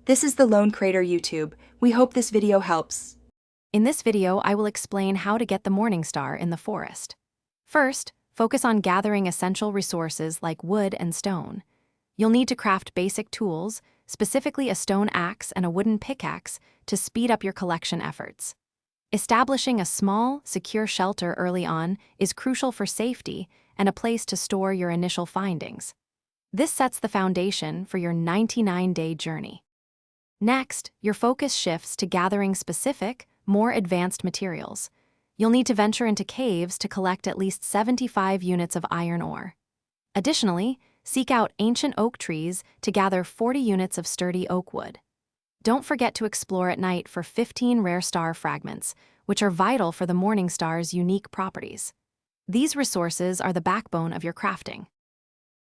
This is the Lone Crater YouTube. We hope this video helps. In this video, I will explain how to get the Morningstar in the forest. First, focus on gathering essential resources like wood and stone. You'll need to craft basic tools, specifically a stone axe and a wooden pickaxe, to speed up your collection efforts. Establishing a small, secure shelter early on is crucial for safety and a place to store your initial findings. This sets the foundation for your 99-day journey. Next, your focus shifts to gathering specific, more advanced materials. You'll need to venture into caves to collect at least 75 units of iron ore. Additionally, seek out ancient oak trees to gather 40 units of sturdy oak wood. Don't forget to explore at night for 15 rare star fragments, which are vital for the Morningstar's unique properties. These resources are the backbone of your crafting.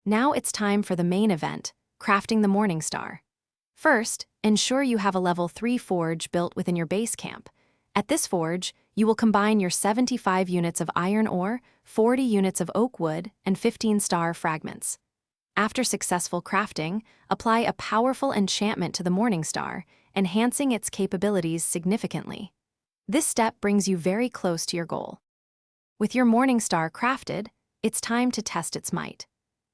Now it's time for the main event, crafting the Morningstar. First, ensure you have a level 3 forge built within your base camp. At this forge, you will combine your 75 units of iron ore, 40 units of oak wood, and 15 star fragments. After successful crafting, apply a powerful enchantment to the Morningstar, enhancing its capabilities significantly. This step brings you very close to your goal. With your Morningstar crafted, it's time to test its might.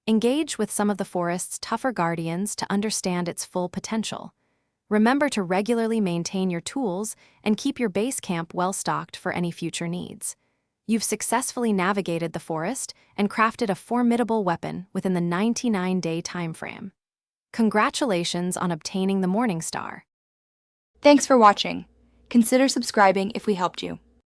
Engage with some of the forest's tougher guardians to understand its full potential. Remember to regularly maintain your tools and keep your base camp well-stocked for any future needs. You've successfully navigated the forest and crafted a formidable weapon within the 99-day timeframe. Congratulations on obtaining the Morningstar. Thanks for watching. Consider subscribing if we helped you.